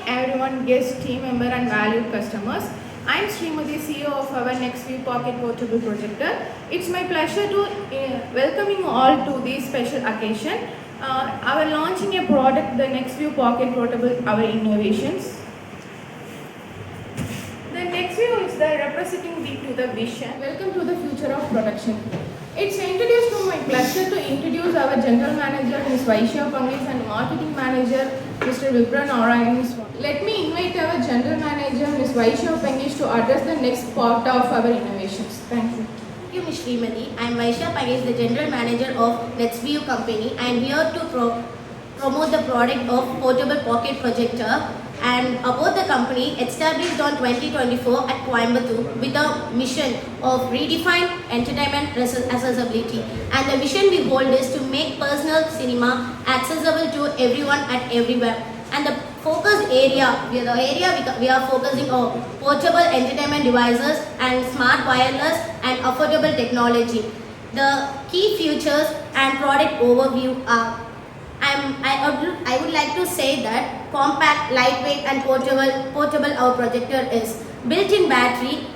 everyone, guests, team member and valued customers. I am Srimati, CEO of our NextView Pocket Portable Projector. It's my pleasure to welcome you all to this special occasion. Our launching a product, the NextView Pocket Portable, our innovations. The NextView is the representing to the vision. Welcome to the future of production. It's introduced to my pleasure to introduce our General Manager Ms. Vaishya Pangis and Marketing Manager Mr. Vibran Narayan. Let me invite our General Manager Ms. Vaishya Pangis to address the next part of our innovations. Thank you. Thank you, Ms. Srimati. I am Vaishya Pangis, the General Manager of NextView Company. I am here to promote the product of Portable Pocket Projector and about the company established on 2024 at Coimbatore with a mission of redefine entertainment accessibility, and the vision we hold is to make personal cinema accessible to everyone at everywhere. And the focus area, we are focusing on portable entertainment devices and smart wireless and affordable technology. The key features and product overview are I would like to say that compact, lightweight and portable our projector is. Built-in battery,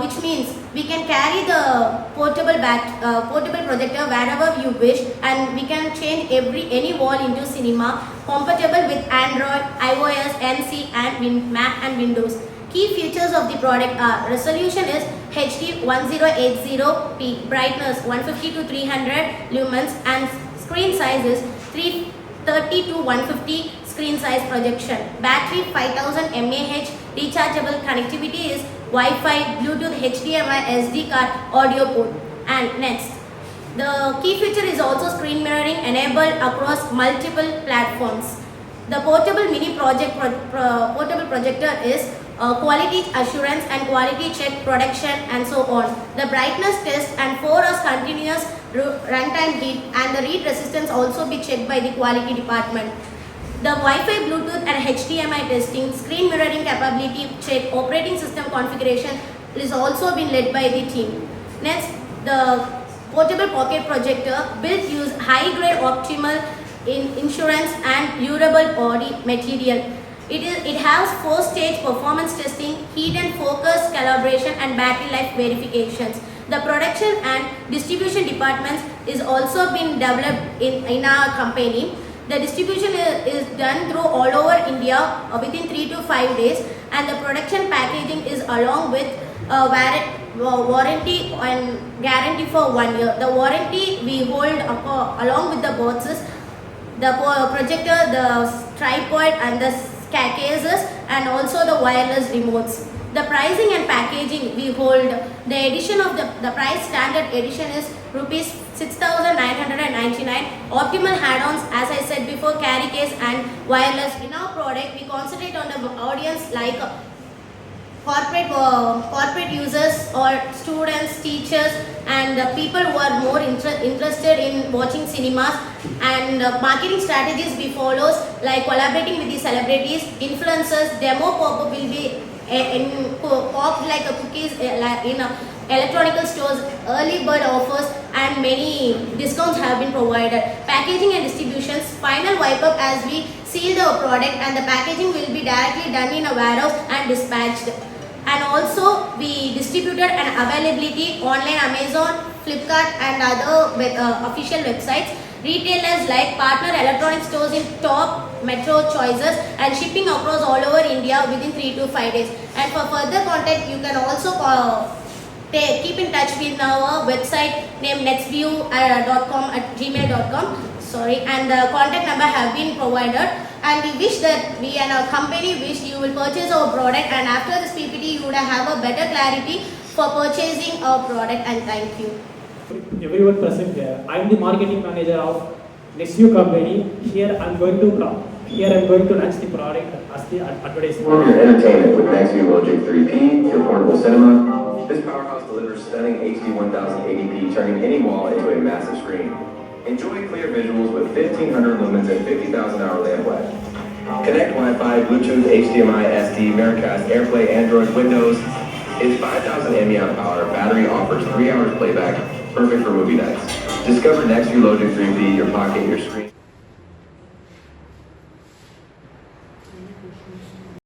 which means we can carry the portable projector wherever you wish, and we can change any wall into cinema. Compatible with Android, iOS, NC and Mac and Windows. Key features of the product are resolution is HD 1080p, brightness 150 to 300 lumens, and screen size is 330 to 150 screen size projection. Battery 5000 mAh, rechargeable. Connectivity is Wi-Fi, Bluetooth, HDMI, SD card, audio port. And next, the key feature is also screen mirroring enabled across multiple platforms. The portable mini portable projector is quality assurance and quality check production and so on. The brightness test and 4 hours continuous runtime heat and the read resistance also be checked by the quality department. The Wi-Fi, Bluetooth and HDMI testing, screen mirroring capability check, operating system configuration is also been led by the team. Next, the portable pocket projector built use high-grade optimal insurance and durable body material. It has 4-stage performance testing, heat and focus calibration and battery life verifications. The production and distribution departments is also been developed in our company. The distribution is done through all over India within 3 to 5 days, and the production packaging is along with warranty and guarantee for 1 year. The warranty we hold along with the boxes, the projector, the tripod and the cases, and also the wireless remotes. The pricing and packaging we hold, the edition of the price standard edition is rupees 6,999. Optimal add-ons, as I said before, carry case and wireless. In our product, we concentrate on the audience like corporate users or students, teachers, and people who are more interested in watching cinemas. And marketing strategies we follows like collaborating with the celebrities, influencers. Demo pop-up will be popped like a cookies in electronic stores. Early bird offers and many discounts have been provided. Packaging and distributions, final wipe up as we seal the product, and the packaging will be directly done in a warehouse and dispatched. And also we distributed and availability online Amazon, Flipkart and other official websites. Retailers like partner electronic stores in top metro choices and shipping across all over India within 3 to 5 days. And for further contact, you can also keep in touch with our website named nextview.com at gmail.com. And the contact number have been provided. And we wish that we and our company wish you will purchase our product, and after this PPT you would have a better clarity for purchasing our product. And thank you. Everyone present here. I am the marketing manager of NextView Company. Here I am going to launch the product as the advertisement. Form your entertainment with NextView Logic 3P, your portable cinema. This powerhouse delivers stunning HD 1080p, turning any wall into a massive screen. Enjoy clear visuals with 1500 lumens and 50,000 hour lamp life. Connect Wi-Fi, Bluetooth, HDMI, SD, Miracast, AirPlay, Android, Windows. Its 5,000 mAh power battery offers 3 hours playback, perfect for movie nights. Discover NextView Logic 3P, your pocket, your screen.